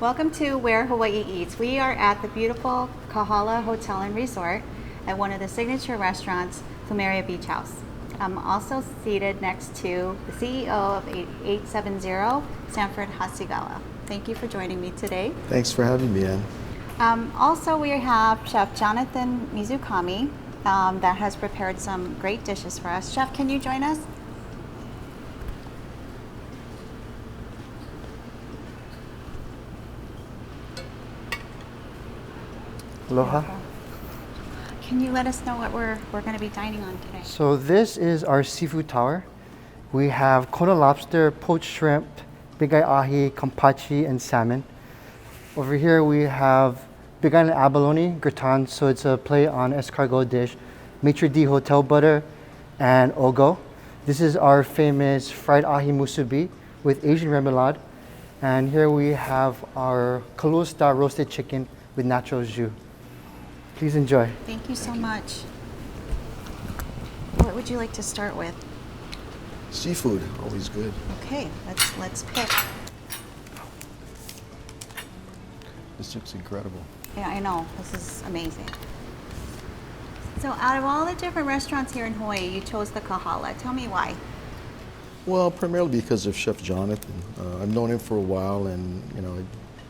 Welcome to Where Hawaii Eats. We are at the beautiful Kahala Hotel and Resort at one of the signature restaurants, Plumeria Beach House. I'm also seated next to the CEO of 870, Sanford Hasegawa. Thank you for joining me today. Thanks for having me, Ann. Also, we have Chef Jonathan Mizukami that has prepared some great dishes for us. Chef, can you join us? Aloha. Can you let us know what we're going to be dining on today? So this is our seafood tower. We have Kona lobster, poached shrimp, big eye ahi, kampachi, and salmon. Over here we have big eye abalone, gratin, so it's a play on escargot dish, maitre d' hotel butter, and ogo. This is our famous fried ahi musubi with Asian remoulade. And here we have our Kahala style roasted chicken with natural jus. Please enjoy. Thank you so much. What would you like to start with? Seafood, always good. Okay, let's pick. This looks incredible. Yeah, I know. This is amazing. So out of all the different restaurants here in Hawaii, you chose the Kahala. Tell me why. Well, primarily because of Chef Jonathan. I've known him for a while, and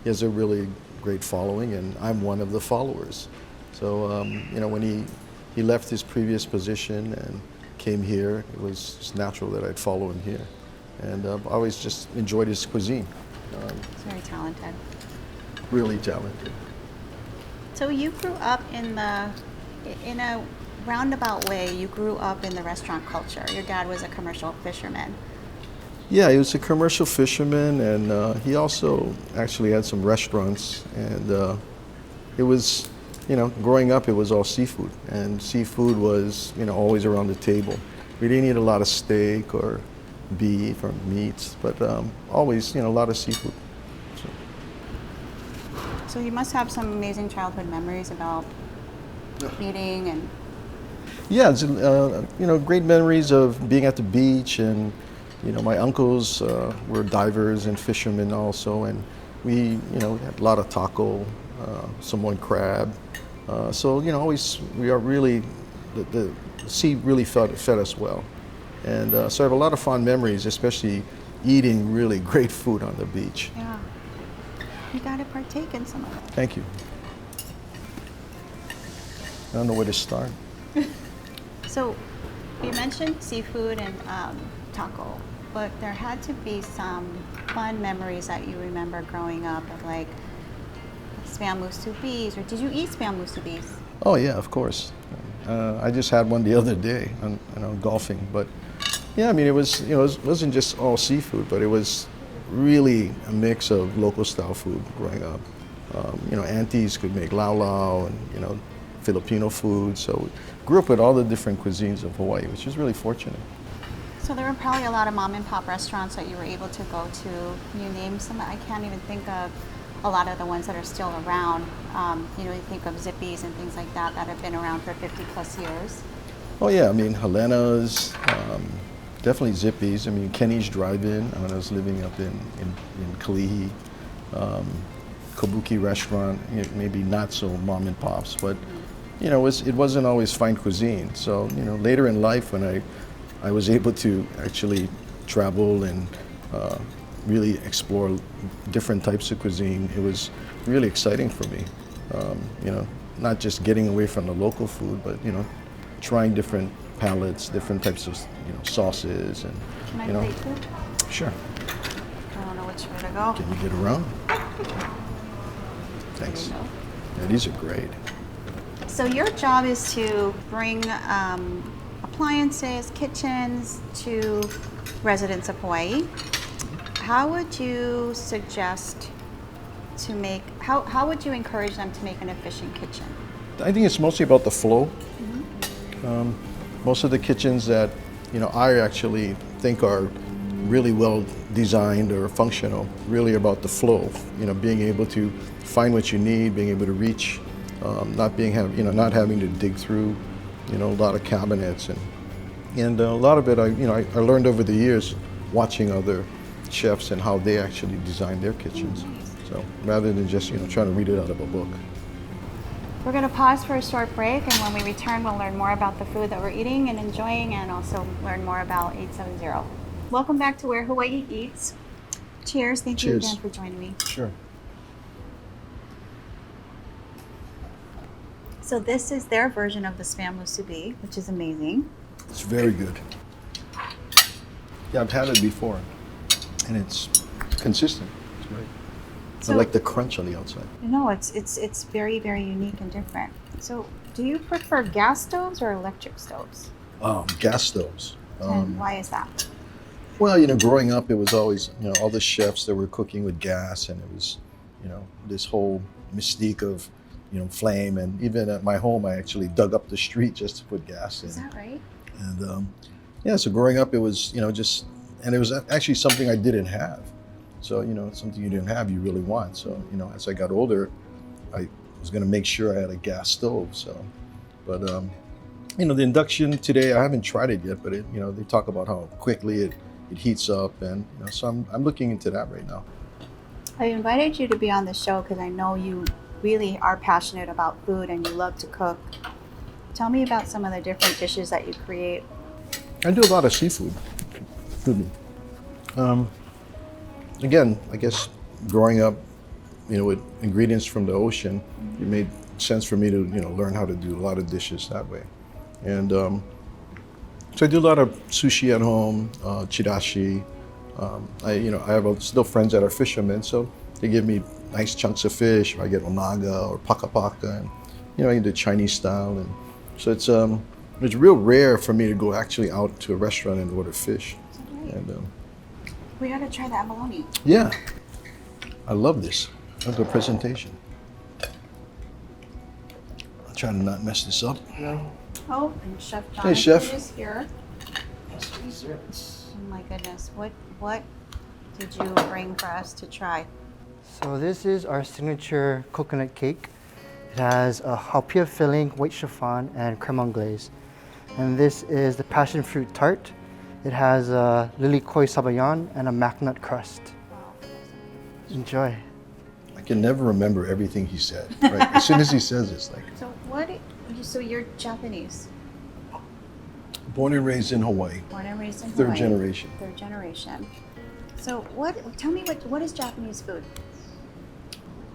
he has a really great following, and I'm one of the followers. So when he left his previous position and came here, it was just natural that I'd follow him here. And I've always just enjoyed his cuisine. He's very talented. Really talented. So you grew up in a roundabout way, you grew up in the restaurant culture. Your dad was a commercial fisherman. Yeah, he was a commercial fisherman, and he also actually had some restaurants. And it was, growing up, it was all seafood, and seafood was, always around the table. We didn't eat a lot of steak or beef or meats, but always, a lot of seafood. So you must have some amazing childhood memories about eating and. Yeah, it's, great memories of being at the beach, and my uncles were divers and fishermen also, and we had a lot of taco, Samoan crab. So always we are really the sea really fed us well, and so I have a lot of fond memories, especially eating really great food on the beach. Yeah, you got to partake in some of it. Thank you. I don't know where to start. So you mentioned seafood and taco, but there had to be some fun memories that you remember growing up of like spam musubis, or did you eat spam musubis? Oh yeah, of course. I just had one the other day on golfing, but yeah, I mean it wasn't just all seafood, but it was really a mix of local style food growing up. Aunties could make lau and Filipino food, so grew up with all the different cuisines of Hawaii, which is really fortunate. So there were probably a lot of mom and pop restaurants that you were able to go to. Can you name some? I can't even think of a lot of the ones that are still around. You think of Zippies and things like that have been around for 50 plus years. Oh yeah, I mean Helena's, definitely Zippies. I mean Kenny's Drive-In when I was living up in Kalihi. Kabuki restaurant, maybe not so mom and pops, but it wasn't always fine cuisine. So later in life when I was able to actually travel and really explore different types of cuisine, it was really exciting for me. Not just getting away from the local food, but trying different palettes, different types of sauces, and Can I plate food? Sure. I don't know which way to go. Can you get around? Thanks. Yeah, these are great. So your job is to bring appliances, kitchens to residents of Hawaii. How would you suggest to make, how would you encourage them to make an efficient kitchen? I think it's mostly about the flow. Mm-hmm. Most of the kitchens that I actually think are really well designed or functional, really about the flow. Being able to find what you need, being able to reach, not having to dig through, a lot of cabinets, and a lot of it I learned over the years watching other chefs and how they actually design their kitchens. So rather than just trying to read it out of a book. We're going to pause for a short break, and when we return, we'll learn more about the food that we're eating and enjoying, and also learn more about 870. Welcome back to Where Hawaii Eats. Cheers. Thank you again for joining me. Sure. So this is their version of the spam musubi, which is amazing. It's very good. Yeah, I've had it before, and it's consistent. It's great. So, I like the crunch on the outside. No, it's very, very unique and different. So do you prefer gas stoves or electric stoves? Gas stoves. And why is that? Well, growing up, it was always, all the chefs that were cooking with gas, and it was, this whole mystique of, flame. And even at my home, I actually dug up the street just to put gas in. Is that right? And yeah, so growing up, it was, and it was actually something I didn't have. So, something you didn't have, you really want. So, as I got older, I was going to make sure I had a gas stove. So, but, the induction today, I haven't tried it yet, but they talk about how quickly it heats up. And, so I'm looking into that right now. I invited you to be on the show because I know you really are passionate about food and you love to cook. Tell me about some of the different dishes that you create. I do a lot of seafood. Excuse me. Again, I guess growing up, with ingredients from the ocean, it made sense for me to, learn how to do a lot of dishes that way. And so I do a lot of sushi at home, chirashi. I have still friends that are fishermen, so they give me nice chunks of fish. Or I get onaga or paka and, I do Chinese style. And so it's real rare for me to go actually out to a restaurant and order fish. And we got to try the abalone. yeah, I love this. I love the presentation. I'll try to not mess this up. Oh, and Chef Jonathan is here. Oh my goodness, what did you bring for us to try? So this is our signature coconut cake. It has a haupia filling, white chiffon, and creme anglaise. And this is the passion fruit tart. It has a lily koi sabayon and a mac nut crust. Enjoy. I can never remember everything he said. Right? As soon as he says it's like. So you're Japanese? Born and raised in Hawaii. Born and raised in Third Hawaii. generation. Third generation. So tell me what is Japanese food?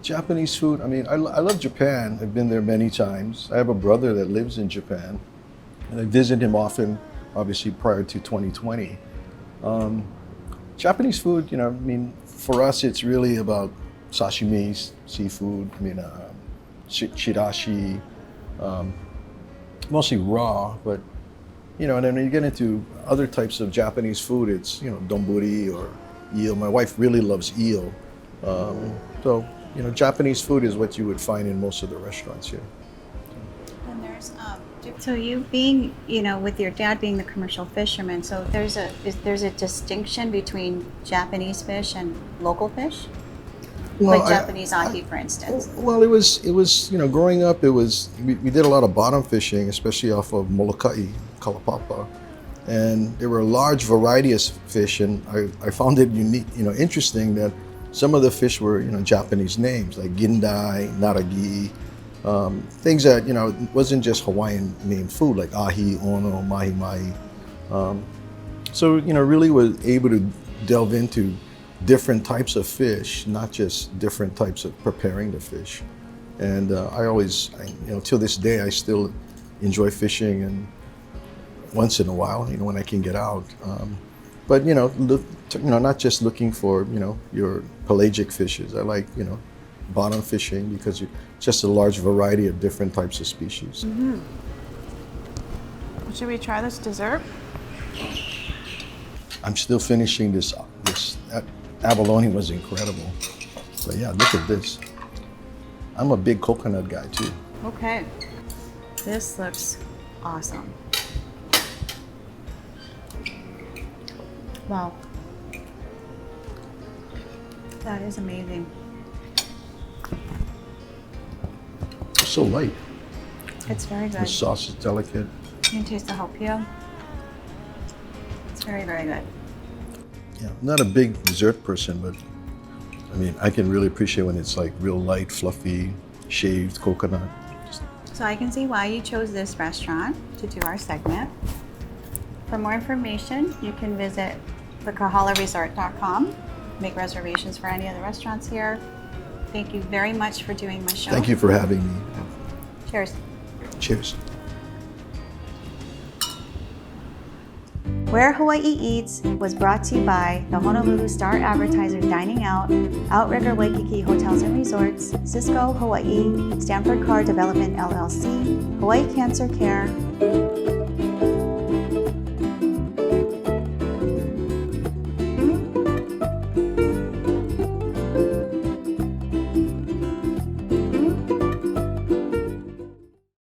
Japanese food, I love Japan. I've been there many times. I have a brother that lives in Japan, and I visit him often, obviously prior to 2020. Japanese food, for us, it's really about sashimi, seafood, chirashi, mostly raw, but, and then when you get into other types of Japanese food, it's, donburi or eel. My wife really loves eel. So, Japanese food is what you would find in most of the restaurants here. And there's so you being, with your dad being the commercial fisherman, so there's a distinction between Japanese fish and local fish? Well, like Japanese ahi, for instance. Well, it was growing up, we did a lot of bottom fishing, especially off of Molokai, Kalapapa. And there were a large variety of fish, and I found it unique, interesting that some of the fish were, Japanese names like gindai, naragi, things that, wasn't just Hawaiian named food like ahi, ono, mahi. So, really was able to delve into different types of fish, not just different types of preparing the fish. And I always, till this day, I still enjoy fishing, and once in a while, when I can get out. But not just looking for your pelagic fishes. I like bottom fishing because just a large variety of different types of species. Mm-hmm. Should we try this dessert? I'm still finishing this. That abalone was incredible. But yeah, look at this. I'm a big coconut guy too. Okay, this looks awesome. Wow. That is amazing. So light. It's very good. The sauce is delicate. You can taste the haupia. It's very, very good. Yeah, I'm not a big dessert person, but mean, I can really appreciate when it's like real light, fluffy, shaved coconut. So I can see why you chose this restaurant to do our segment. For more information, you can visit thekahalaresort.com, make reservations for any of the restaurants here. Thank you very much for doing my show. Thank you for having me. Cheers. Cheers. Where Hawaii Eats was brought to you by the Honolulu Star Advertiser Dining Out, Outrigger Waikiki Hotels and Resorts, Cisco Hawaii, Stanford Car Development LLC, Hawaii Cancer Care,